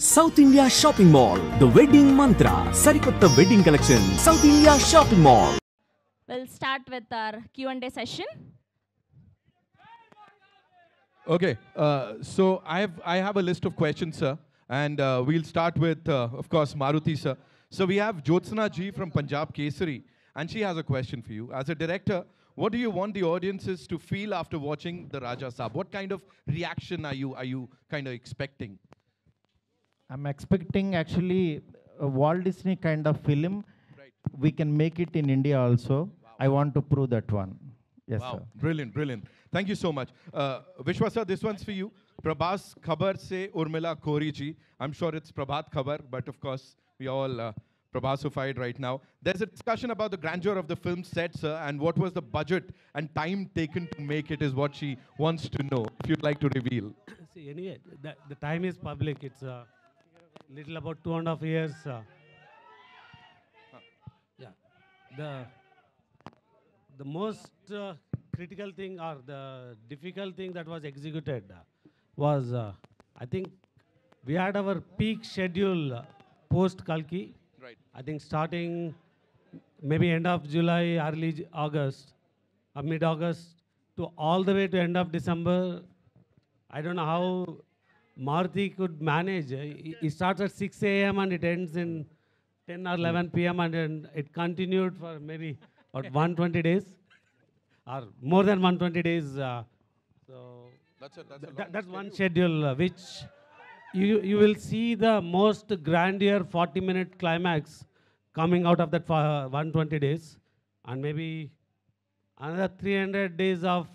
South India Shopping Mall, The Wedding Mantra, Sarikotta Wedding Collection, South India Shopping Mall. We'll start with our Q&A session. Okay, so I have a list of questions, sir, and we'll start with, of course, Maruti, sir. So we have Jyotsna ji from Punjab Kesari, and she has a question for you. As a director, what do you want the audiences to feel after watching the Raja Saab? What kind of reaction are you kind of expecting? I'm expecting actually a Walt Disney kind of film. Right. We can make it in India also. Wow. I want to prove that one. Yes, Wow, sir. brilliant, brilliant. Thank you so much. Vishwa sir, this one's for you. Prabhas Khabar se Urmila Khori ji. I'm sure it's Prabhat Khabar, but of course, we all Prabhasified right now. There's a discussion about the grandeur of the film set, sir, and what was the budget and time taken to make it is what she wants to know, if you'd like to reveal. See, anyway, the time is public. It's little about 2.5 years. Yeah, the most critical thing or the difficult thing that was executed was I think we had our peak schedule post Kalki. Right. I think starting maybe end of July, early August, or mid-August to all the way to end of December. I don't know how Maruti could manage. It starts at 6 a.m. and it ends in 10 or 11 p.m. and it continued for maybe about 120 days or more than 120 days. So that's one schedule which you will see the most grandeur 40-minute climax coming out of that 120 days, and maybe another 300 days of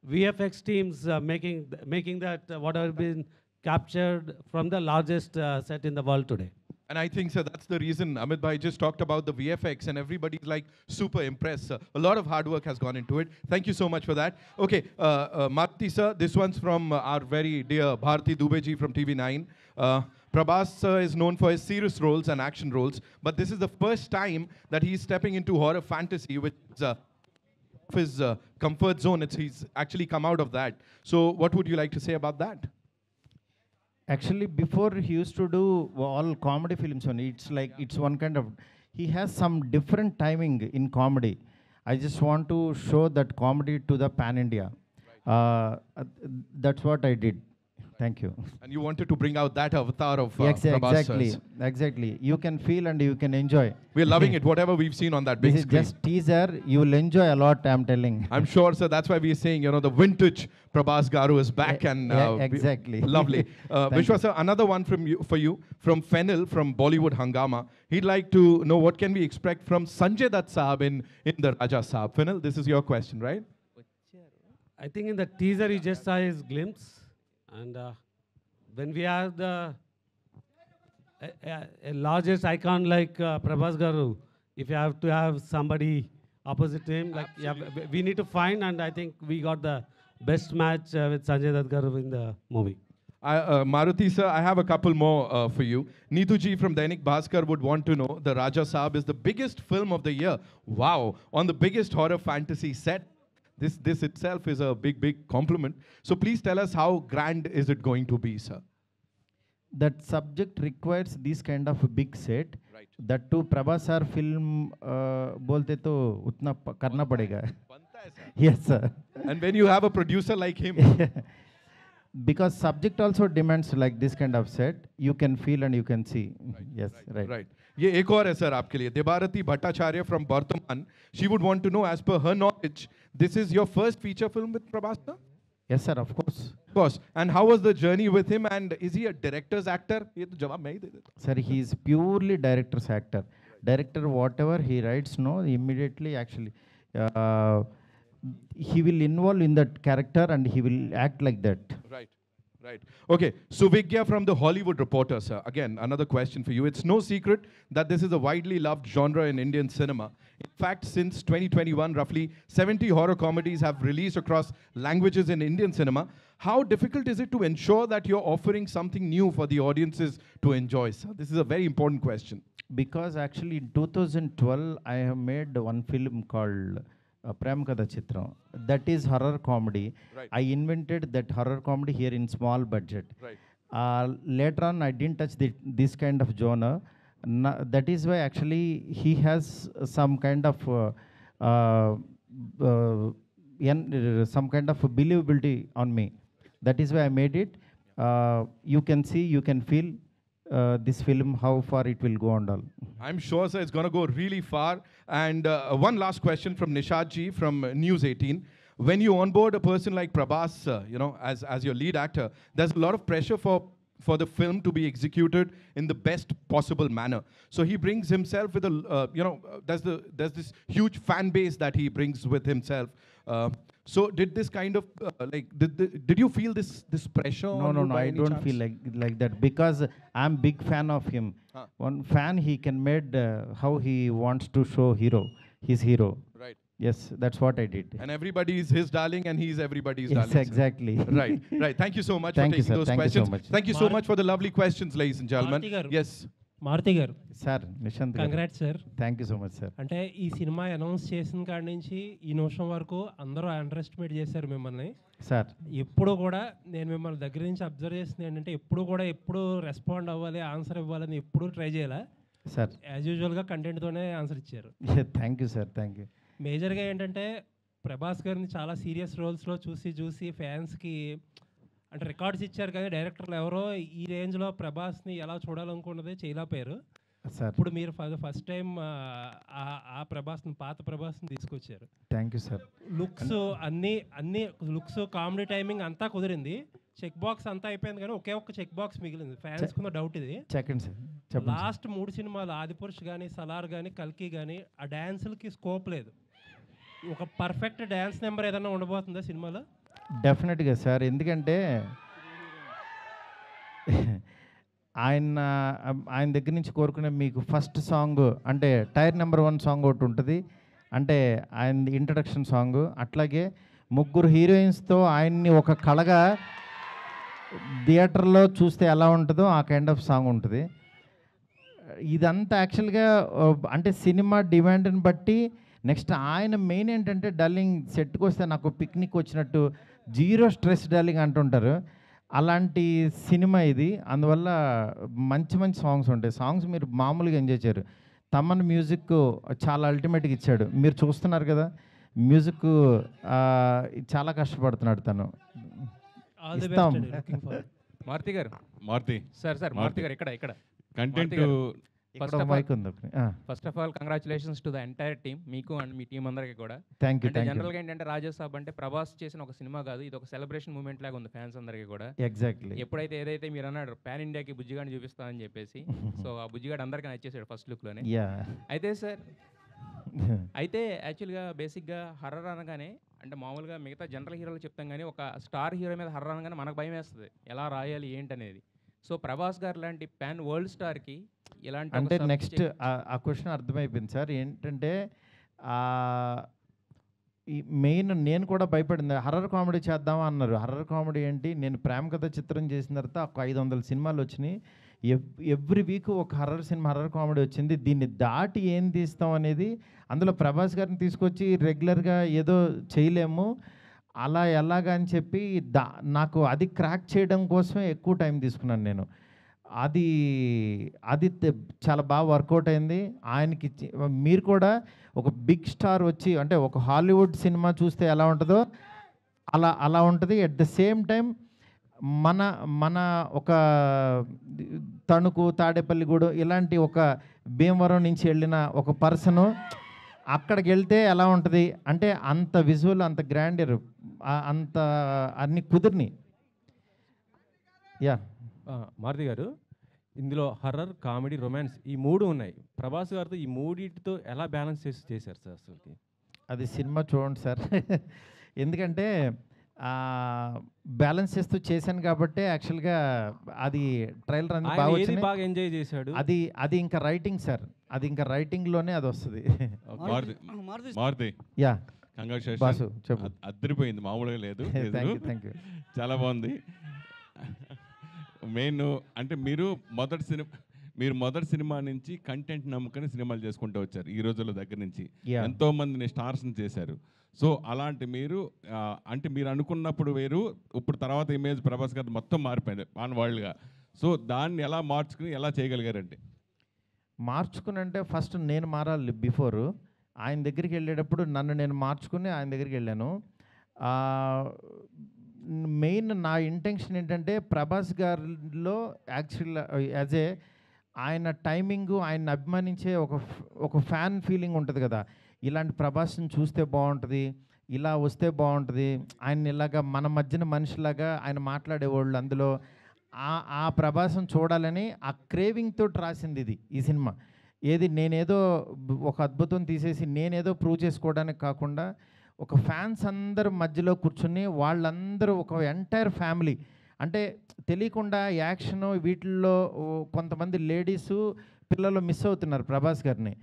VFX teams making that whatever been captured from the largest set in the world today. And I think, sir, that's the reason Amit Bhai just talked about the VFX and everybody's like super impressed, sir. A lot of hard work has gone into it. Thank you so much for that. Okay, Maruti, sir, this one's from our very dear Bharti Dubey ji from TV9. Prabhas sir is known for his serious roles and action roles, but this is the first time that he's stepping into horror fantasy, which is his comfort zone. He's actually come out of that. So what would you like to say about that? Actually, before he used to do all comedy films only. It's like it's one kind of. He has some different timing in comedy. I just want to show that comedy to the pan India. That's what I did. Thank you. And you wanted to bring out that avatar of Yes, Prabhas exactly. sir's. Exactly. You can feel and you can enjoy. We're loving it, whatever we've seen on that big This is screen. just teaser. You will enjoy a lot. I'm telling. I'm sure, sir, that's why we're saying, the vintage Prabhas Garu is back. And exactly. Lovely. Thank Vishwa, you. sir, another one for you, from Fennel, from Bollywood Hangama. He'd like to know what can we expect from Sanjay Dutt Saab in the Raja Saab. Fennel, this is your question, right? I think in the teaser you just saw his glimpse, and when we have the a largest icon like Prabhas Garu, if you have to have somebody opposite to him, like we need to find, and I think we got the best match with Sanjay Dutt Garu in the movie. Maruti, sir, I have a couple more for you. Neetu ji from Dainik Bhaskar would want to know, the Raja Saab is the biggest film of the year. Wow, on the biggest horror fantasy set. This itself is a big compliment. So please tell us how grand is it going to be, sir? That subject requires this kind of a big set. Right. That too, Prabhas sir film बोलते तो उतना करना पड़ेगा. Yes, sir. And when you have a producer like him. Because subject also demands like this kind of set, you can feel and you can see. Yes, right. Right. ये एक और है sir आपके लिए. Debarati Bhattacharya from Bardhaman. She would want to know, as per her knowledge, this is your first feature film with Prabhas sir? Yes, sir, of course. Of course. And how was the journey with him? And is he a director's actor? ये तो जवाब मैं ही दे देता. Sir, he is purely director's actor. Director, whatever he writes, no, immediately actually, he will involve in that character and he will act like that. Right. Right. Okay. Suvigya from the Hollywood Reporter, sir. Again, another question for you. It's no secret that this is a widely loved genre in Indian cinema. In fact, since 2021, roughly 70 horror comedies have released across languages in Indian cinema. How difficult is it to ensure that you're offering something new for the audiences to enjoy, sir? This is a very important question. Because actually in 2012, I have made one film called Prem Kada Chitram. That is horror comedy. Right. I invented that horror comedy here in small budget. Right. Later on, I didn't touch this kind of genre. That is why actually he has some kind of some kind of believability on me. That is why I made it. You can see, you can feel this film, how far it will go and all. I'm sure, sir, it's going to go really far. And one last question from Nishad ji from News 18. When you onboard a person like Prabhas, as your lead actor, there's a lot of pressure for the film to be executed in the best possible manner. So he brings himself with there's this huge fan base that he brings with himself. So did this kind of did you feel this pressure? No, I don't feel like that, because I'm big fan of him. One fan, he can made how he wants to show his hero. Right. Yes, that's what I did. And everybody is his darling, and he's everybody's Yes, darling. exactly. Right. Thank you so much Thank for you, taking sir. those Thank you so questions. much. Thank you so much for the lovely questions, ladies and gentlemen. Maruti garu. Yes. Maruti గారు, Sir, Nishant. Congrats sir. Thank you so much, sir. అంటే ఈ cinema announce చేసిన కాడి నుంచి ఈ నిమిషం వరకు అందరూ అండర్ ఎస్టిమేట్ చేశారు మిమ్మల్ని. Sir, ఎప్పుడు కూడా నేను మిమ్మల్ని దగ్గర నుంచి అబ్జర్వ్ చేసింది ఏంటంటే ఎప్పుడు రెస్పాండ్ అవ్వాలి, ఆన్సర్ ఇవ్వాలని ఎప్పుడు ట్రై చేయాలి. sir. యాజ్ యూజువల్గా కంటెంట్తోనే ఆన్సర్ ఇచ్చారు. Thank you, sir. Thank you. మేజర్గా ఏంటంటే ప్రభాస్ గారిని చాలా సీరియస్ రోల్స్లో చూసి ఫ్యాన్స్కి అంటే రికార్డ్స్ ఇచ్చారు, కానీ డైరెక్టర్లు ఎవరో ఈ రేంజ్లో ప్రభాస్ని ఎలా చూడాలనుకున్నది చేయలేకపోయారు. Sir, ఇప్పుడు మీరు ఫస్ట్ టైం ఆ ప్రభాస్ని, పాత ప్రభాస్ని తీసుకొచ్చారు. thank you, sir. లుక్స్ అన్ని లుక్స్, కామెడీ టైమింగ్ అంతా కుదిరింది. చెక్ బాక్స్ అంతా అయిపోయింది, కానీ ఒకే ఒక్క చెక్ బాక్స్ మిగిలింది. ఫ్యాన్స్ కున్న డౌట్ ఇది. Second, sir. చెప్పండి, sir. లాస్ట్ 3 సినిమాలు ఆదిపురుష్ కానీ, సలార్ కానీ, కల్కి కానీ ఆ డ్యాన్సులకి స్కోప్ లేదు. ఒక పర్ఫెక్ట్ డ్యాన్స్ నెంబర్ ఏదైనా ఉండబోతుందా సినిమాలో? డెఫినెట్గా సార్, ఎందుకంటే ఆయన దగ్గర నుంచి కోరుకునే మీకు ఫస్ట్ సాంగ్ అంటే టైర్ నెంబర్ 1 సాంగ్ ఒకటి ఉంటుంది, అంటే ఆయన ఇంట్రడక్షన్ సాంగ్. అట్లాగే 3 హీరోయిన్స్తో ఆయన్ని ఒక కళగా థియేటర్లో చూస్తే ఎలా ఉంటుందో ఆ కైండ్ ఆఫ్ సాంగ్ ఉంటుంది. ఇదంతా యాక్చువల్గా అంటే సినిమా డిమాండ్ని బట్టి. నెక్స్ట్ ఆయన మెయిన్ ఏంటంటే డార్లింగ్ సెట్కి వస్తే నాకు పిక్నిక్ వచ్చినట్టు, జీరో స్ట్రెస్ డార్లింగ్ అంటుంటారు. అలాంటి సినిమా ఇది. అందువల్ల మంచి సాంగ్స్ ఉంటాయి. సాంగ్స్ మీరు మామూలుగా ఎంజాయ్ చేయరు. తమన్ మ్యూజిక్ చాలా అల్టిమేట్గా ఇచ్చాడు. మీరు చూస్తున్నారు కదా, మ్యూజిక్ చాలా కష్టపడుతున్నాడు తను. ఆల్ ది ఇస్తాం. బెస్ట్. లుకింగ్ ఫర్ మారుతి గారు, మారుతి సార్ మారుతి గారు ఇక్కడ కంటెంట్ ఇక్కడ మైక్ ఉంది. First of all congratulations to the entire team, మీకు అండ్ మీ టీం అందరికీ కూడా. Thank you. అంటే జనరల్గా ఏంటంటే రాజాసాబ్ అంటే ప్రభాస్ చేసిన ఒక సినిమా కాదు, ఇది ఒక సెలబ్రేషన్ మూమెంట్ లాగా ఉంది ఫ్యాన్స్ అందరికీ కూడా. ఎగ్జాక్ట్లీ. ఎప్పుడైతే ఏదైతే మీరు అన్నాడు పాన్ ఇండియాకి బుజ్జిగాడిని చూపిస్తానని చెప్పేసి, సో ఆ బుజ్జిగాడు అందరికీ నచ్చేసాడు ఫస్ట్ లుక్లోనే. అయితే సార్, అయితే యాక్చువల్గా బేసిక్గా హర్రర్ అనగానే అంటే మామూలుగా మిగతా జనరల్ హీరోలు చెప్తాం, కానీ ఒక స్టార్ హీరో మీద హర్రర్ అనగానే మనకు భయం వేస్తుంది, ఎలా రాయాలి ఏంటనేది. సో ప్రభాస్ గారు లాంటి పాన్ వరల్డ్ స్టార్కి ఇలాంటి అంటే నెక్స్ట్ ఆ క్వశ్చన్ అర్థమైపోయింది సార్. ఏంటంటే ఈ మెయిన్ నేను కూడా భయపడింది, హర్రర్ కామెడీ చేద్దామా అన్నారు. హర్రర్ కామెడీ ఏంటి, నేను ప్రేమ కథ చిత్రం చేసిన తర్వాత ఒక 500 సినిమాలు వచ్చినాయి. ఎవ్రీ వీక్ ఒక హర్రర్ కామెడీ వచ్చింది. దీన్ని దాటి ఏం తీస్తాం అనేది, అందులో ప్రభాస్ గారిని తీసుకొచ్చి రెగ్యులర్గా ఏదో చేయలేము, అలా ఎలాగా అని చెప్పి నాకు అది క్రాక్ చేయడం కోసమే ఎక్కువ టైం తీసుకున్నాను నేను. అది చాలా బాగా వర్కౌట్ అయింది. ఆయనకి మీరు కూడా ఒక బిగ్ స్టార్ వచ్చి అంటే ఒక హాలీవుడ్ సినిమా చూస్తే ఎలా ఉంటుందో అలా ఉంటుంది. అట్ ద సేమ్ టైం మన ఒక తణుకు, తాడేపల్లిగూడెం ఇలాంటి ఒక భీమవరం నుంచి వెళ్ళిన ఒక పర్సను అక్కడికి వెళ్తే ఎలా ఉంటుంది అంటే అంత విజువల్, అంత గ్రాండర్, అంత అన్ని కుదిరిని. యా మారుతి గారు, ఇందులో హర్రర్, కామెడీ, రొమాన్స్ ఈ 3 ఉన్నాయి. ప్రభాస్ గారితో ఈ 3 ఎలా బ్యాలెన్స్ చేశారు సార్ అసలుకి? అది సినిమా చూడండి సార్. ఎందుకంటే బ్యాలెన్స్ చేస్తూ చేశాను కాబట్టి యాక్చువల్గా అది ట్రైలర్ అనేది బాగా ఎంజాయ్ చేశాడు. అది ఇంకా రైటింగ్ సార్, అది ఇంకా రైటింగ్లోనే అది వస్తుంది. మారుతి, యా బాసు కంగ్రాచులేషన్స్, చెప్పు. అద్దరిపోయింది, మామూలుగా లేదు. Thank you. చాలా బాగుంది. మెయిన్ అంటే మీరు మీరు మొదటి సినిమా నుంచి కంటెంట్ నమ్ముకొని సినిమాలు చేసుకుంటూ వచ్చారు ఈ రోజుల దగ్గర నుంచి. Yeah. ఎంతో మందిని స్టార్స్ని చేశారు. సో అలాంటి మీరు అంటే మీరు అనుకున్నప్పుడు వేరు, ఇప్పుడు తర్వాత ఇమేజ్ ప్రభాస్ గారు మొత్తం మారిపోయింది ఆన్ వరల్డ్గా. సో దాన్ని ఎలా మార్చుకుని ఎలా చేయగలిగారంటే? మార్చుకుని అంటే ఫస్ట్ నేను మారాలి. బిఫోర్ ఆయన దగ్గరికి వెళ్ళేటప్పుడు నన్ను నేను మార్చుకుని ఆయన దగ్గరికి వెళ్ళాను. మెయిన్ నా ఇంటెన్షన్ ఏంటంటే ప్రభాస్ గారిలో యాక్చువల్ యాజ్ ఏ ఆయన టైమింగు, ఆయన అభిమానించే ఒక ఫ్యాన్ ఫీలింగ్ ఉంటుంది కదా. ఇలాంటి ప్రభాస్ని చూస్తే బాగుంటుంది, ఇలా వస్తే బాగుంటుంది, ఆయన ఇలాగా మన మధ్యన మనిషిలాగా ఆయన మాట్లాడేవాళ్ళు, అందులో ఆ ప్రభాసం చూడాలని ఆ క్రేవింగ్ తోటి రాసింది ఈ సినిమా. ఏది నేనేదో ఒక అద్భుతం తీసేసి నేనేదో ప్రూవ్ చేసుకోవడానికి కాకుండా ఒక ఫ్యాన్స్ అందరు మధ్యలో కూర్చుని వాళ్ళందరూ ఒక ఎంటైర్ ఫ్యామిలీ, అంటే తెలియకుండా యాక్షన్ వీటిల్లో కొంతమంది లేడీసు పిల్లలు మిస్ అవుతున్నారు ప్రభాస్ గారిని.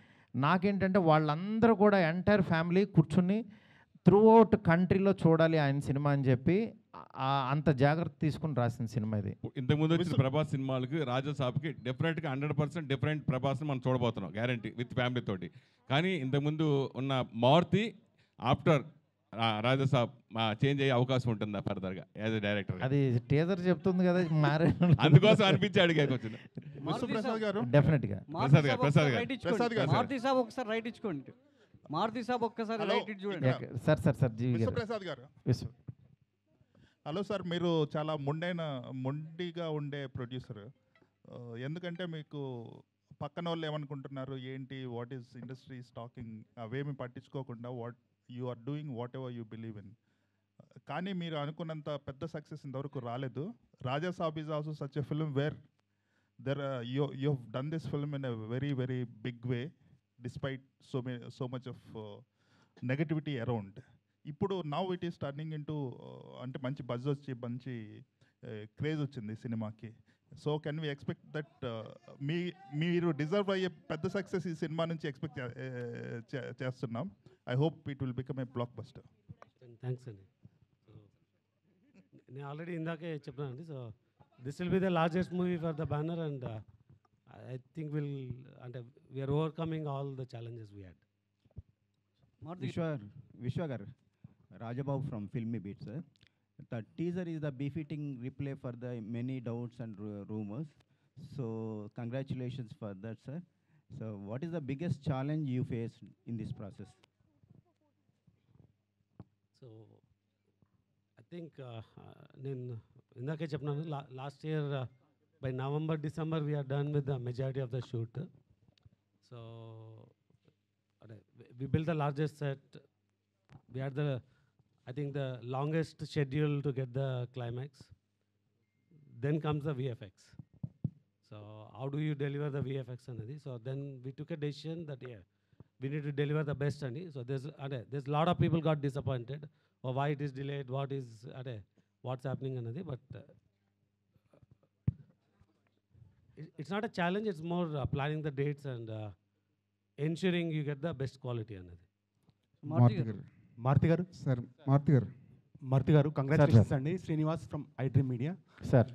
నాకేంటంటే వాళ్ళందరూ కూడా ఎంటైర్ ఫ్యామిలీ కూర్చుని త్రూ అవుట్ కంట్రీలో చూడాలి ఆయన సినిమా అని చెప్పి అంత జాగ్రత్త తీసుకుని రాసిన సినిమా ఇది. ఇంతకుముందు వచ్చిన ప్రభాస్ సినిమాలకి రాజాసాబ్కి డెఫినెట్గా 100% డిఫరెంట్ ప్రభాస్ని మనం చూడబోతున్నాం, గ్యారంటీ, విత్ ఫ్యామిలీ తోటి. కానీ ఇంతకుముందు ఉన్న మారుతి ఆఫ్టర్ రాజాసాబ్ చేంజ్ అయ్యే అవకాశం ఉంటుందా ఫర్దర్గా యాజ్ ఎ డైరెక్టర్? అది టీజర్ చెప్తుంది కదా, మారే అందుకోసం అనిపించి అడిగాక వచ్చింది. డెఫినెట్గా ప్రసాద్ గారు మారుతి సాబ్ ఒకసారి రైట్ ఇచ్చుకోండి. మారుతి సాబ్ ఒక్కసారి రైట్ ఇచ్చి చూడండి. సార్ జీవి ప్రసాద్ గారు. హలో సార్, మీరు చాలా మొండిగా ఉండే ప్రొడ్యూసర్. ఎందుకంటే మీకు పక్కన వాళ్ళు ఏమనుకుంటున్నారు ఏంటి, వాట్ ఈస్ ఇండస్ట్రీ టాకింగ్, అవేమి పట్టించుకోకుండా you are doing whatever you believe in. కానీ మీరు అనుకున్నంత పెద్ద సక్సెస్ ఇంతవరకు రాలేదు. Rajasaab is also such a film where you have done this film in a very very big way despite so much of negativity around. ఇప్పుడు now it is turning into అంటే మంచి buzz వచ్చి మంచి క్రేజ్ వచ్చింది సినిమాకి. So can we expect that మీరు deserve అయ్యే పెద్ద సక్సెస్ ఈ సినిమా నుంచి ఎక్స్పెక్ట్ చేస్తున్నాం. I hope it will become a blockbuster. Thanks అండి. నేను ఆల్రెడీ ఇందాకే చెప్పానండి. So this will be the largest movie for the banner and I think అంటే we are overcoming all the challenges we had. Vishwa గారు, Rajababu from Filmy Beat, sir. The teaser is the befitting replay for the many doubts and rumors. So congratulations for that, sir. So what is the biggest challenge you faced in this process? So I think నేను ఇందాకే చెప్పినాను, last year by November, December we are done with the majority of the shoot. So we built the largest set. We had I think the longest schedule to get the climax. Then comes the VFX. So how do you deliver the VFX anadi? So then we took a decision that we need to deliver the best ani. So there's a lot of people got disappointed or why it is delayed, what's happening anadi. But it's not a challenge, it's more planning the dates and ensuring you get the best quality anadi. Maruthi గారు sir, Maruthi గారు congratulations అండి. Srinivas from iDream Media sir.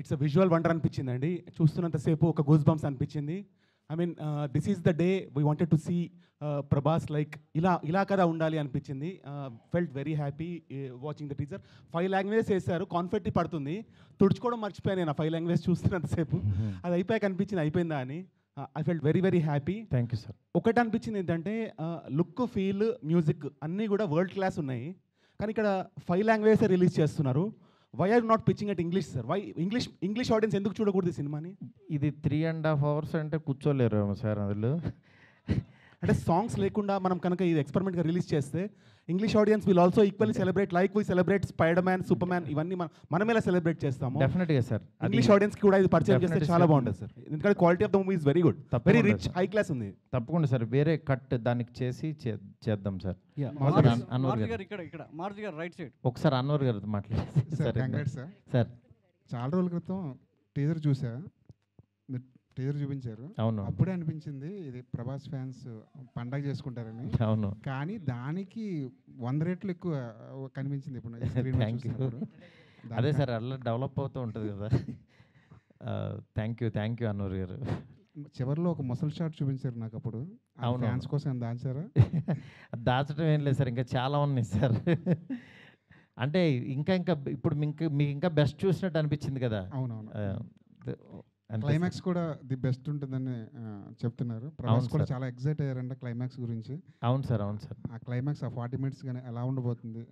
It's a visual wonder అనిపించింది అండి. చూస్తున్నంతసేపు ఒక goose bumps అనిపించింది. I mean this is the day we wanted to see Prabhas like ఇలా కదా ఉండాలి అనిపించింది. Felt very happy watching the teaser. 5 languages వేశారు, కాన్ఫెట్టి పడుతుంది, తుడుచుకోవడం మర్చిపోయాను నేను 5 లాంగ్వేజ్ చూస్తున్నంతసేపు. అది అయిపోయాక అనిపించింది అయిపోయిందా అని. I felt very very happy. Thank you sir. ఒకటి అనిపించింది ఏంటంటే లుక్, ఫీల్, మ్యూజిక్ అన్నీ కూడా వరల్డ్ క్లాస్ ఉన్నాయి. కానీ ఇక్కడ 5 లాంగ్వేజెస్ రిలీజ్ చేస్తున్నారు. Why are not pitching at English sir? Why English audience ఎందుకు చూడకూడదు ఈ సినిమాని? ఇది 3.5 hours అంటే కూర్చోలేరు సార్ అందులో. అంటే సాంగ్స్ లేకుండా మనం కనుక ఇది ఎక్స్పెరిమెంట్గా రిలీజ్ చేస్తే English audience will also equally celebrate like we celebrate spider man, super man, ఇవన్నీ మనం ఎలా సెలబ్రేట్ చేస్తాము. డెఫినెట్గా సార్. ఇంగ్లీష్ ఆడియన్స్కి కూడా ఇది పరిచయం చేస్తే చాలా బాగుంటుంది సార్. ఎందుకంటే quality of the movie is very good, very rich, high class ఉంది. తప్పకుండా సార్, వేరే కట్ దానికి చేసి చేద్దాం సార్. మారుతి గారు రైట్ సైడ్ ఒకసారి అన్వర్ గారితో మాట్లాడేసి. సార్ చాలా రోజుల క్రితం టీజర్ చూసా, టీజర్ చూపించారు. అవును, అప్పుడే అనిపించింది ఇది ప్రభాస్ ఫ్యాన్స్ పండగ చేసుకుంటారని. అవును, కానీ దానికి 100 రెట్లు ఎక్కువ కనిపించింది ఇప్పుడు. అదే సార్, అలా డెవలప్ అవుతూ ఉంటుంది కదా. థ్యాంక్ యూ అన్నూరు గారు. చివరిలో ఒక ముసలి షాట్ చూపించారు నాకు అప్పుడు. అవును, ఫ్యాన్స్ కోసం దాచారా? దాచడం ఏం లేదు సార్, ఇంకా చాలా ఉన్నాయి సార్. అంటే ఇంకా ఇప్పుడు మీకు ఇంకా బెస్ట్ చూసినట్టు అనిపించింది కదా. అవునవును. క్లైమాక్స్ కూడా ది బెస్ట్ ఉంటుందని చెప్తున్నారు. ప్రభాస్ కూడా చాలా ఎక్సైట్ అయ్యారంట క్లైమాక్స్ గురించి. అవును సార్. ఆ క్లైమాక్స్ ఆ 40 minutes కానీ ఎలా ఉండబోతుంది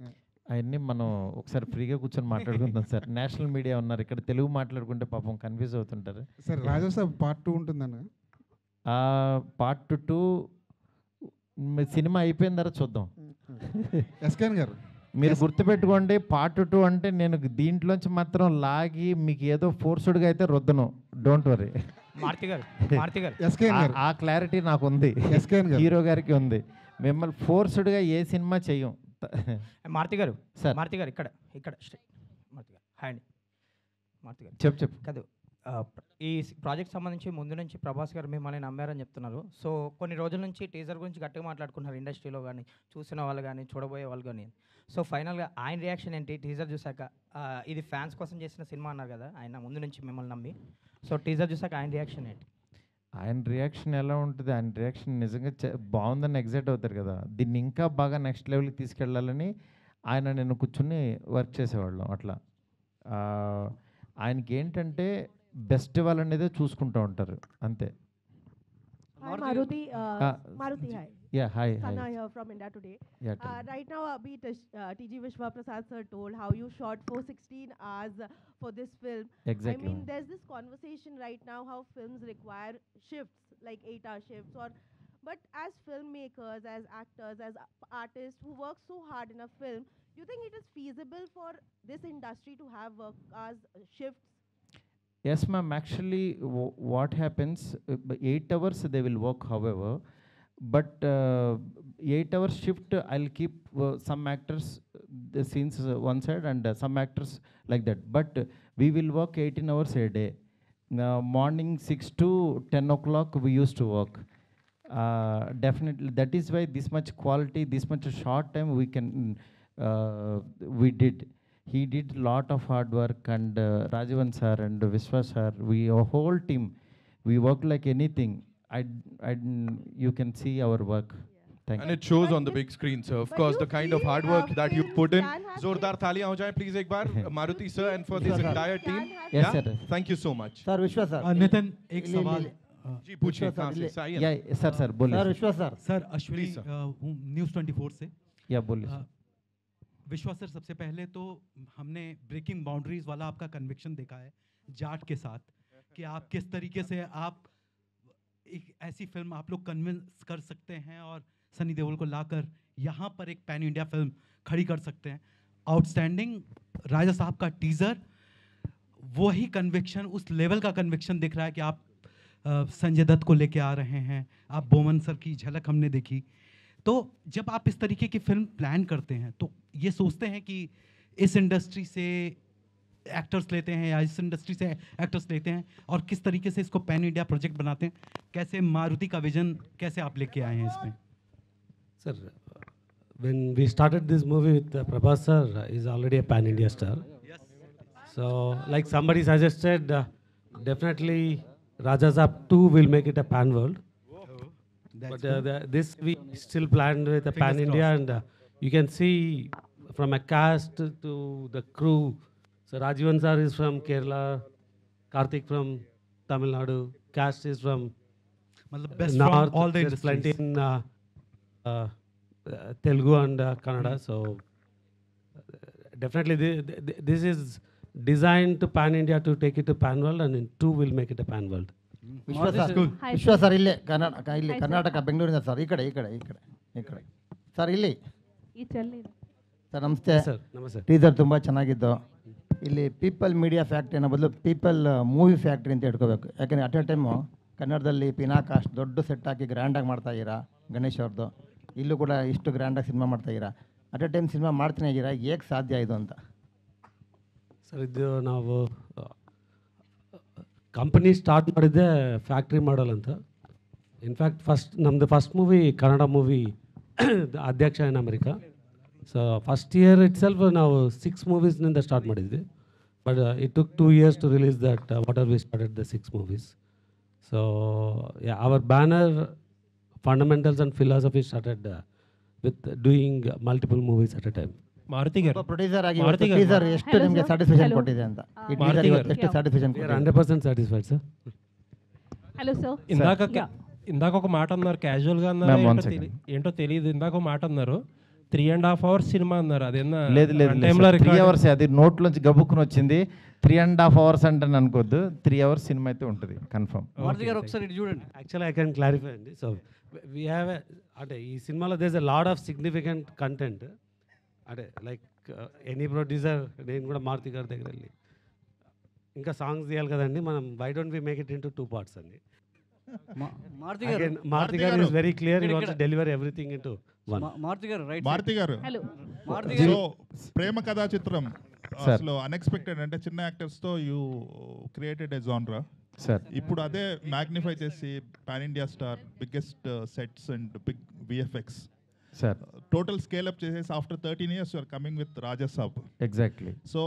అవన్నీ మనం ఒకసారి ఫ్రీగా కూర్చొని మాట్లాడుకుందాం సార్. నేషనల్ మీడియా ఉన్నారు ఇక్కడ, తెలుగు మాట్లాడుకుంటే పాపం కన్ఫ్యూజ్ అవుతుంటారు సార్. రాజాసాబ్ పార్ట్ 2 ఉంటుందన్న. పార్ట్ 2 సినిమా అయిపోయిన తర్వాత చూద్దాం. ఎస్కేన్ గారు మీరు గుర్తుపెట్టుకోండి, పార్ట్ 2 అంటే నేను దీంట్లోంచి మాత్రం లాగి మీకు ఏదో ఫోర్స్డ్గా అయితే రుద్దను. Don't worry. ఆ క్లారిటీ నాకు ఉంది, హీరో గారికి ఉంది. మిమ్మల్ని ఫోర్స్డ్గా ఏ సినిమా చెయ్యం. మారుతి గారు సార్, మారుతి గారు ఇక్కడ మారుతి గారు హాయ్ అండి. మారుతి గారు చెప్పు కాదు, ఈ ప్రాజెక్ట్ సంబంధించి ముందు నుంచి ప్రభాస్ గారు మిమ్మల్ని నమ్మారని చెప్తున్నారు. సో కొన్ని రోజుల నుంచి టీజర్ గురించి గట్టిగా మాట్లాడుకుంటున్నారు ఇండస్ట్రీలో కానీ, చూసిన వాళ్ళు కానీ, చూడబోయే వాళ్ళు కానీ. సో ఫైనల్గా ఆయన రియాక్షన్ ఏంటి టీజర్ చూసాక? ఇది ఫ్యాన్స్ కోసం చేసిన సినిమా అన్నారు కదా ఆయన ముందు నుంచి మిమ్మల్ని నమ్మి. సో టీజర్ చూసాక ఆయన రియాక్షన్ ఏంటి? ఆయన రియాక్షన్ ఎలా ఉంటుంది? ఆయన రియాక్షన్ నిజంగా బాగుందని ఎగ్జైట్ అవుతారు కదా. దీన్ని ఇంకా బాగా నెక్స్ట్ లెవెల్కి తీసుకెళ్ళాలని ఆయన నేను కూర్చుని వర్క్ చేసేవాళ్ళం. అట్లా ఆయనకి ఏంటంటే బెస్ట్ వాళ్ళనేదే చూసుకుంటూ ఉంటారు అంతే. Hi Maruti. Maruti, hi. Yeah, hi. Sana here from India Today. Yeah, right now, TG Vishwa Prasad sir told how you shot 416 hours for this film. Exactly. I mean, there's this conversation right now how films require shifts, like 8-hour shifts, but as filmmakers, as actors, as artists who work so hard in a film, you think it is feasible for this industry to have work hours shifts? Yes, ma'am. Actually, what happens, 8 hours they will work, however, but 8-hour shift, I'll keep some actors the scenes one side and some actors like that. But we will work 18 hours a day. Morning 6 to 10 o'clock we used to work. Definitely, that is why this much quality, this much short time we did. He did lot of hard work, and Rajavan sir and Vishwa sir, our whole team, we work like anything. You can see our work. Thank and you. it shows on the big screen, sir. Of course, the kind of hard work that you put in. Zordar thaliyan ho jaye please ek baar Maruti sir and for this entire team. Yes, sir. Thank you so much. Sir Vishwa sir. Nitin एक सवाल जी पूछिए कहाँ से Sai Yeah, sir बोलिए. Sir विश्वा sir. Sir Ashwini हूँ news 24 से. या बोलिए. विश्वा सर, सबसे पहले तो हमने ब्रेकिंग बाउंड्रीज वाला आपका कन्विक्शन देखा है जाट के साथ, कि आप किस तरीके से आप एक ऐसी फिल्म आप लोग कन्विंस कर सकते हैं और सनी देओल को लाकर यहाँ पर एक पैन इंडिया फिल्म खड़ी कर सकते हैं. आउटस्टैंडिंग. राजा साहब का टीज़र, वही कन्विक्शन, उस लेवल का कन्विक्शन दिख रहा है कि आप संजय दत्त को लेके आ रहे हैं. आप बोमन सर की झलक हमने देखी. तो जब आप इस तरीके की फिल्म प्लान करते हैं तो ये सोचते हैं कि इस इंडस्ट्री से एक्टर्स लेते हैं या इस इंडस्ट्री से एक्टर्स लेते हैं, और किस तरीके से इसको पैन इंडिया प्रोजेक्ट बनाते हैं? कैसे मारुति का विजन कैसे आप लेके आए हैं इसमें? Sir, when we started this movie with Prabhas sir, is already a pan India star. Yes. So like somebody suggested, definitely Raja Saab 2 will make it a pan world. But this we still planned with a pan India, and you can see from a cast to the crew. So Rajivan sir is from Kerala, Karthik from Tamil Nadu, cast is from best North. from all the There's plenty industries. in Telugu and Kannada. So definitely this is designed to pan India to take it to pan world, and in 2 will make it a pan world. ವಿಶ್ವ sir. ವಿಶ್ವ sir ಇಲ್ಲೇ ಕರ್ನಾಟಕ ಬೆಂಗಳೂರಿನ sir. ಈ ಕಡೆ sir ಇಲ್ಲಿ sir. ನಮಸ್ತೆ sir. ನಮಸ್ತೆ. Teaser ತುಂಬ ಚೆನ್ನಾಗಿತ್ತು. ಇಲ್ಲಿ ಪೀಪಲ್ ಮೀಡಿಯಾ ಫ್ಯಾಕ್ಟ್ರಿ ಅನ್ನೋ ಬದಲು ಪೀಪಲ್ ಮೂವಿ ಫ್ಯಾಕ್ಟ್ರಿ ಅಂತ ಇಟ್ಕೋಬೇಕು. ಯಾಕೆಂದರೆ ಅಟ್ ಎ ಟೈಮು ಕನ್ನಡದಲ್ಲಿ ಪಿನಾಕಾಸ್ಟ್ ದೊಡ್ಡ ಸೆಟ್ ಹಾಕಿ ಗ್ರ್ಯಾಂಡಾಗಿ ಮಾಡ್ತಾಯಿದ್ದೀರಾ ಗಣೇಶ್ ಅವ್ರದ್ದು. ಇಲ್ಲೂ ಕೂಡ ಇಷ್ಟು ಗ್ರ್ಯಾಂಡಾಗಿ ಸಿನಿಮಾ ಮಾಡ್ತಾಯಿದ್ದೀರಾ. ಅಟ್ ಎ ಟೈಮ್ ಸಿನಿಮಾ ಮಾಡ್ತಾನೆ ಇದ್ದೀರಾ, ಹೇಗೆ ಸಾಧ್ಯ ಇದು ಅಂತ? ಸರ್ ಇದು ನಾವು ಕಂಪನಿ ಸ್ಟಾರ್ಟ್ ಮಾಡಿದ್ದೆ ಫ್ಯಾಕ್ಟ್ರಿ ಮಾಡಲ್ ಅಂತ. ಇನ್ಫ್ಯಾಕ್ಟ್ ನಮ್ಮದು first movie Kannada movie Adhyaksha in America. So first year itself ನಾವು 6 ಮೂವೀಸ್ನಿಂದ ಸ್ಟಾರ್ಟ್ ಮಾಡಿದ್ವಿ. But it took 2 years to release that, whatever we started the 6 movies. So, yeah, our banner, fundamentals and philosophy started with doing multiple movies at a time. Maruti garu producer ಆಗಿ teaser ಎಷ್ಟು ನಿಮಗೆ satisfaction ಕೊಟ್ಟಿದೆ ಅಂತ ಈ teaser ಇವತ್ತು ಎಷ್ಟು satisfaction We are 100% satisfied, sir. Hello sir ఇందాక ఒక మాట అన్నారు, క్యాజువల్గా అన్నారు, ఏంటో తెలియదు. ఇందాక ఒక మాట అన్నారు 3.5 hours సినిమా అన్నారు. అదేనా? లేదు 3 hours అది నోట్లోంచి గబుక్కుని వచ్చింది. 3.5 hours అంటే అనుకోద్దు, 3 hours సినిమా అయితే ఉంటుంది కన్ఫర్మ్. మారుతి గారు ఒకసారి ఇటు చూడండి. యాక్చువల్లీ ఐ కెన్ క్లారిఫై అండి. సో వీ హ్యావ్ అంటే ఈ సినిమాలో there is a lot of significant content. అంటే లైక్ ఎనీ ప్రొడ్యూసర్, నేను కూడా మారుతి గారి దగ్గర వెళ్ళి ఇంకా సాంగ్స్ తీయాలి కదండి మనం, why don't we make it into 2 parts అండి. మారుతి గారు is very clear, he wants to deliver everything into one. Maruthi గారు రైట్. మారుతి గారు హలో సో ప్రేమ కథా చిత్రం అసలు అన్ఎక్స్పెక్టెడ్, అంటే చిన్న యాక్టర్స్ తో యూ క్రియేటెడ్ ఎ జానరా సార్. ఇప్పుడు అదే మ్యాగ్నిఫై చేసి pan India star, biggest sets and big VFX sir, total scale up చేసేసి after 13 years you are coming with Raja Saab. Exactly. So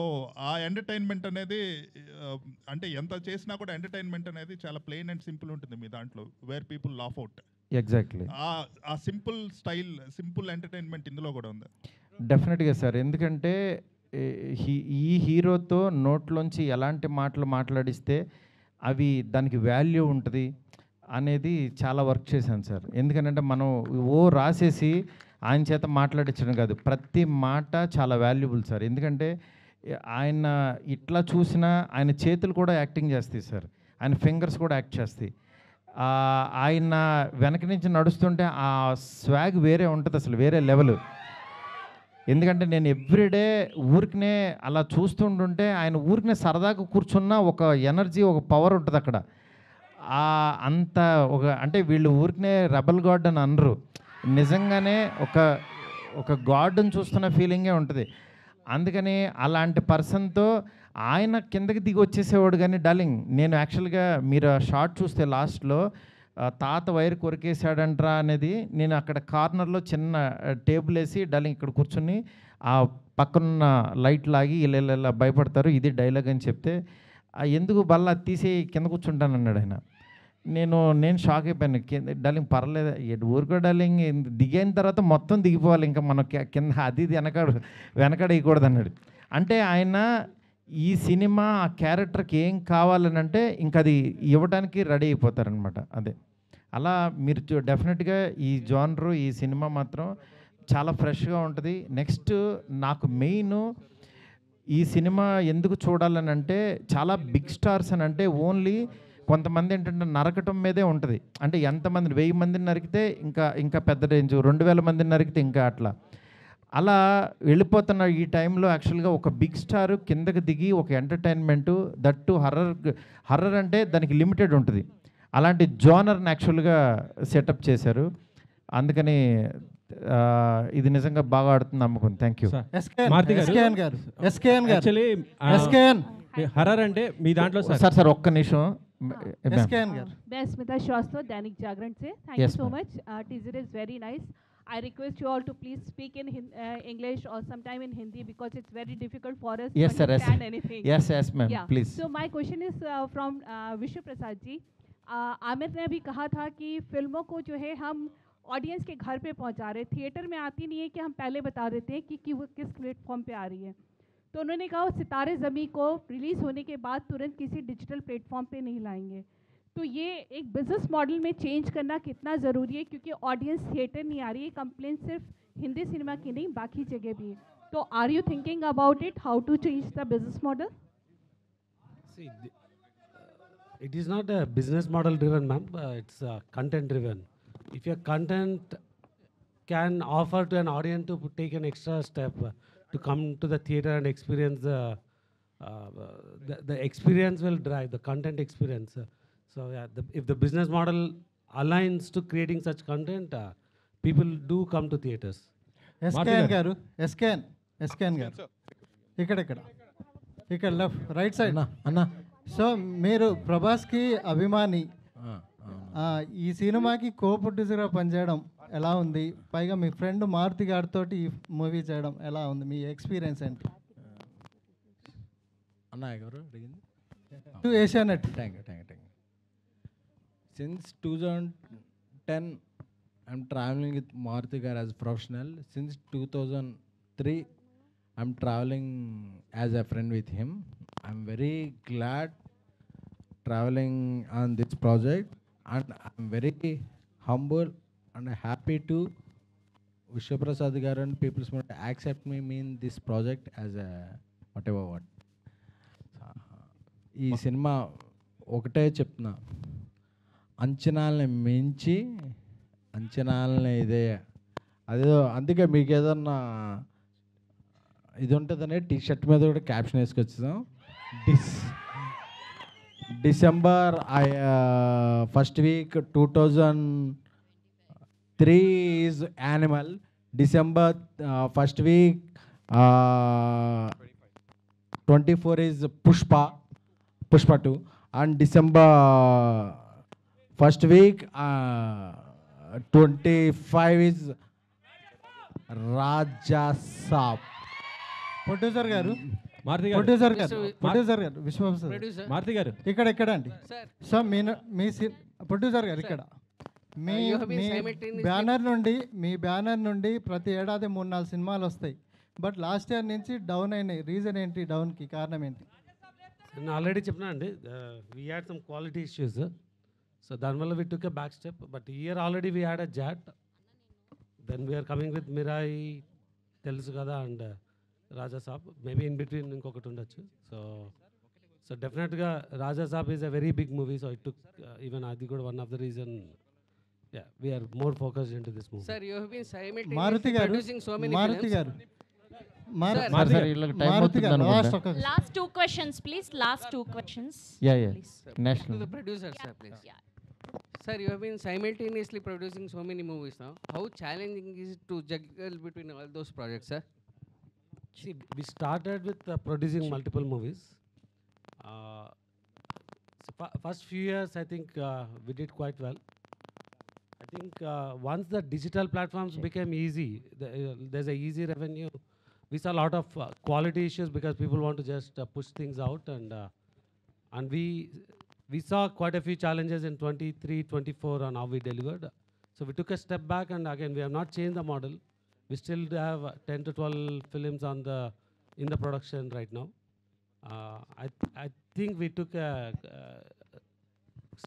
ఆ ఎంటర్టైన్మెంట్ అనేది అంటే ఎంత చేసినా కూడా ఎంటర్టైన్మెంట్ అనేది చాలా ప్లెయిన్ అండ్ సింపుల్ ఉంటుంది మీ దాంట్లో, where people laugh out. Exactly. ఆ సింపుల్ స్టైల్, సింపుల్ ఎంటర్టైన్మెంట్ ఇందులో కూడా ఉంది. డెఫినెట్గా సార్, ఎందుకంటే ఈ హీరోతో నోట్లోంచి ఎలాంటి మాటలు మాట్లాడిస్తే అవి దానికి వాల్యూ ఉంటుంది అనేది చాలా వర్క్ చేశాను సార్. ఎందుకంటే మనం రాసేసి ఆయన చేత మాట్లాడించడం కాదు, ప్రతి మాట చాలా వాల్యుబుల్ సార్. ఎందుకంటే ఆయన ఇట్లా చూసినా ఆయన చేతులు కూడా యాక్టింగ్ చేస్తాయి సార్, ఆయన ఫింగర్స్ కూడా యాక్ట్ చేస్తాయి. ఆయన వెనక నుంచి నడుస్తుంటే ఆ స్వాగ్ వేరే ఉంటుంది అసలు, వేరే లెవెల్. ఎందుకంటే నేను ఎవ్రీడే ఊరికనే అలా చూస్తుంటుంటే ఆయన ఊరికనే సరదాగా కూర్చున్న ఒక ఎనర్జీ, ఒక పవర్ ఉంటుంది అక్కడ. అంత ఒక అంటే వీళ్ళు ఊరికనే రెబల్ గాడ్ అని అనరు, నిజంగానే ఒక గాడ్ని చూస్తున్న ఫీలింగే ఉంటుంది. అందుకని అలాంటి పర్సన్తో ఆయన కిందకి దిగి వచ్చేసేవాడు. కానీ డార్లింగ్, నేను యాక్చువల్గా మీరు ఆ షార్ట్ చూస్తే లాస్ట్లో తాత వైర్ కొరికేశాడంట్రా అనేది, నేను అక్కడ కార్నర్లో చిన్న టేబుల్ వేసి డార్లింగ్ ఇక్కడ కూర్చుని ఆ పక్కనున్న లైట్ లాగి ఇలా భయపడతారు, ఇది డైలాగ్ అని చెప్తే ఎందుకు బల్ల తీసి కింద కూర్చుంటాను అన్నాడు ఆయన. నేను షాక్ అయిపోయాను. డార్లింగ్ పర్లేదు ఊరుకో డార్లింగ్, దిగిన తర్వాత మొత్తం దిగిపోవాలి, ఇంకా మనం కింద అది వెనకాడ వేయకూడదు అన్నాడు. అంటే ఆయన ఈ సినిమా ఆ క్యారెక్టర్కి ఏం కావాలని అంటే ఇంకా అది ఇవ్వడానికి రెడీ అయిపోతారనమాట. అదే అలా మీరు డెఫినెట్గా ఈ జానరు, ఈ సినిమా మాత్రం చాలా ఫ్రెష్గా ఉంటుంది. నెక్స్ట్ నాకు మెయిన్ ఈ సినిమా ఎందుకు చూడాలని అంటే, చాలా బిగ్ స్టార్స్ అని అంటే ఓన్లీ కొంతమంది ఏంటంటే నరకటం మీదే ఉంటుంది. అంటే ఎంతమంది 1000 మందిని నరికితే ఇంకా పెద్ద రేంజ్, 2000 మందిని నరికితే ఇంకా అలా వెళ్ళిపోతున్న ఈ టైంలో యాక్చువల్గా ఒక బిగ్ స్టార్ కిందకి దిగి ఒక ఎంటర్టైన్మెంటు, దట్టు హర్రర్ అంటే దానికి లిమిటెడ్ ఉంటుంది. అలాంటి జోనర్ని యాక్చువల్గా సెటప్ చేశారు. అందుకని ఇది నిజంగా బాగా ఆడుతుంది నమ్మకం. Thank you. హర్రర్ అంటే మీ దాంట్లో సార్ ఒక్క నిమిషం. मैं स्मिता श्रीवास्तव, दैनिक जागरण से. Thank you so much. Teaser is very nice. I request you all to please speak in English or sometime in Hindi because it's very difficult for us to understand anything. Yes, ma'am. Yeah. Please. So my question is from Vishnu Prasad ji. Aamir ने अभी कहा था कि फिल्मों को जो है हम ऑडियंस के घर पे पहुंचा रहे, थिएटर में आती नहीं है कि हम पहले बता देते हैं कि वो किस प्लेटफॉर्म पे आ रही है. तो उन्होंने कहा सितारे ज़मीं को रिलीज़ होने के बाद तुरंत किसी डिजिटल प्लेटफॉर्म पे नहीं लाएंगे. तो ये एक बिजनेस मॉडल में चेंज करना कितना ज़रूरी है, क्योंकि ऑडियंस थिएटर नहीं आ रही है. कंप्लेन सिर्फ हिंदी सिनेमा की नहीं, बाकी जगह भी है. तो are you thinking about it, how to change the business model? It is not a business model driven, ma'am. It's content driven. If your content can offer to an audience to take an extra step to come to the theater and experience the experience will drive the content experience. So yeah, if the business model aligns to creating such content, people do come to theaters. SKN garu, SKN garu. ఇక్కడ left right side అన్న. So మీరు ప్రభాస్కి అభిమాని, ఈ సినిమాకి కో ప్రొడ్యూసర్గా పనిచేయడం ఎలా ఉంది? పైగా మీ ఫ్రెండ్ మారుతి గారితో ఈ మూవీ చేయడం ఎలా ఉంది? మీ ఎక్స్పీరియన్స్ ఏంటి? అన్న ఎవరు అడిగింది? To Asianet. Thank you. Since 2010, I'm traveling with Maruti Gar as a professional. Since 2003, I'm traveling as a friend with him. I'm very glad traveling on this project, and I'm very humble and happy to Vishwaprasad Garu and People's Motive accept me in this project as a whatever what. ఈ cinema ఒకటే చెప్తున్నా, అంచనాలని మించి అంచనాలని ఇదే అదేదో, అందుకే మీకు ఏదన్నా ఇది ఉంటుందనే టీ షర్ట్ మీద కూడా క్యాప్షన్ వేసుకొచ్చాం. December first week 2003 is Animal, December first week 24 is Pushpa 2, and December first week 25 is Raja Saab. Producer గారు మారుతి గారు ఇక్కడ అండి. సో మీ ప్రొడ్యూసర్ గారు ఇక్కడ మీ బ్యానర్ నుండి ప్రతి ఏడాది 3-4 సినిమాలు వస్తాయి. బట్ లాస్ట్ ఇయర్ నుంచి డౌన్ అయినాయి. రీజన్ ఏంటి? డౌన్కి కారణం ఏంటి? నేను ఆల్రెడీ చెప్పినా అండి, we had some quality issues, so దానివల్ల we took a back step. But year already we had a జాట్, then we are coming with Mirai తెలుసు కదా, and Raja Saab, maybe in between ఇంకొకటి ఉండొచ్చు. సో డెఫినెట్గా Raja Saab is a very big movie, so it took even అది కూడా one of the reason we are more focused into this movie. Sir, you have been simultaneously Maruthi గారు producing so many Maruti films. గారు Last 2 questions, please. Last 2 questions. Yeah. Please. National. To the producer, sir, please. Sir, you have been simultaneously producing so many movies now. How challenging is it to juggle between all those projects, sir? See, we started with producing multiple movies. First few years, I think we did quite well. I think once the digital platforms became easy, there's a easy revenue. We saw a lot of quality issues because people want to just push things out, and we saw quite a few challenges in 23, 24 on how we delivered. So we took a step back, and again, we have not changed the model. We still have 10 to 12 films in the production right now. I think we took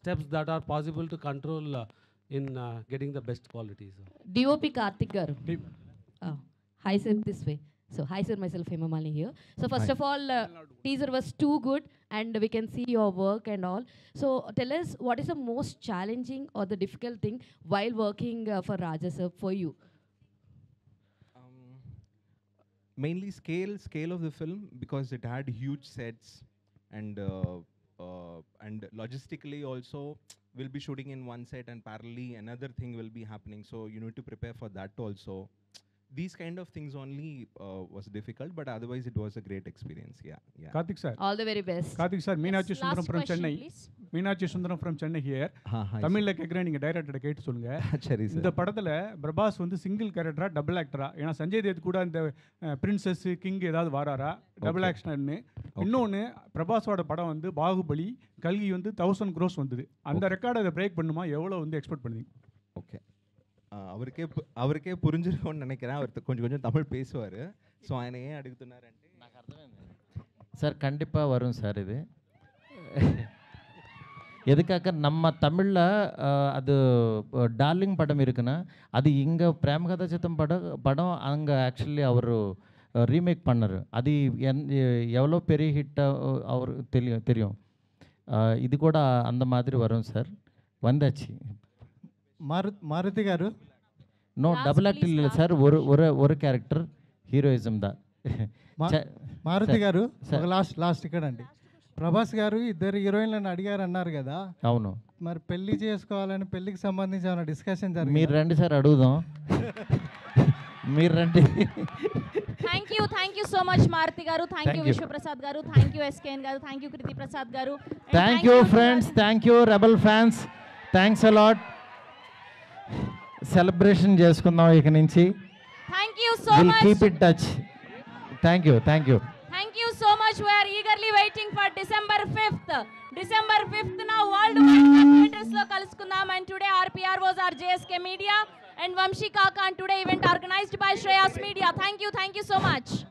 steps that are possible to control in getting the best quality. So. DOP Karthik Garu. Hi sir, this way. So hi sir, myself Hema Malini here. So first of all, teaser was too good, and we can see your work and all. So tell us, what is the most challenging or the difficult thing while working for Raja sir for you? Mainly scale of the film, because it had huge sets, and logistically also we'll be shooting in one set and parallelly another thing will be happening, so you need to prepare for that also. These kind of things only was difficult, but otherwise it was a great experience. Yeah. Karthik sir, all the very best. Karthik sir, Meenakshi Sundaram from Chennai. Meenakshi Sundaram from Chennai here. தமிழ்ல கேக்குறேன், நீங்க director கேட்டு சொல்லுங்க. சரி sir. இந்த படத்துல பிரபாஸ் வந்து single கேரக்டரா டபுள் ஆக்டரா? ஏன்னா சஞ்சய் தேவ் கூட இந்த பிரின்சஸ் கிங் ஏதாவது வாராரா டபுள் ஆக்ஷன்னு? இன்னொன்னு, பிரபாஸோட படம் வந்து பாகுபலி, கல்கி வந்து 1000 crores வந்தது. அந்த ரெக்கார்டை அதை பிரேக் பண்ணுமா? எவ்வளவு வந்து எக்ஸ்பெக்ட் பண்ணுவீங்க? ஓகே, அவருக்கே புரிஞ்சிருக்கும்னு நினைக்கிறேன். அவர் கொஞ்சம் தமிழ் பேசுவார். ஸோ ఆయన ஏன் అడుగుతున్నారంటే నాకు అర్థమైంది సార్. கண்டிப்பாக வரும் சார். இது எதுக்காக நம்ம தமிழில் அது டார்லிங் படம் இருக்குன்னா, அது இங்கே பிரேமகதா சித்தம் படம் அங்கே ஆக்சுவலி அவர் ரீமேக் பண்ணார். அது எவ்வளோ பெரிய ஹிட்டாக அவர் தெரியும். இது கூட அந்த மாதிரி வரும் சார். வந்தாச்சு. మారుతి గారు, నో డబుల్ యాక్ట్ లేదు సార్. ஒரு క్యారెక్టర్ హీరోయిజం దా. మారుతి గారు, లాస్ట్ ఇక్కడ అండి. ప్రభాస్ గారు 2 హీరోయిన్లను అడిగారు అన్నారు కదా. అవును. మరి పెళ్లి చేసుకోవాలని, పెళ్లికి సంబంధించి ఏమైనా డిస్కషన్ జరిగింది? మీరు రండి సార్, అడుగుదాం. మీరు రండి. Thank you so much Maruti garu. Thank you Vishwa Prasad garu. Thank you SKN garu. Thank you Kriti Prasad garu. Thank you friends. Thank you Rebel fans. Thanks a lot. Celebration చేసుకుందాం ఇక నుంచి. Thank you so much. We'll keep in touch. Thank you. Thank you so much. much. We are eagerly waiting for December 5th. December 5th now worldwide theaters lo kalusukundam. And today our PROs are JSK Media and Vamshi Kaka, and today event organized by Shreyas Media. Thank you so much.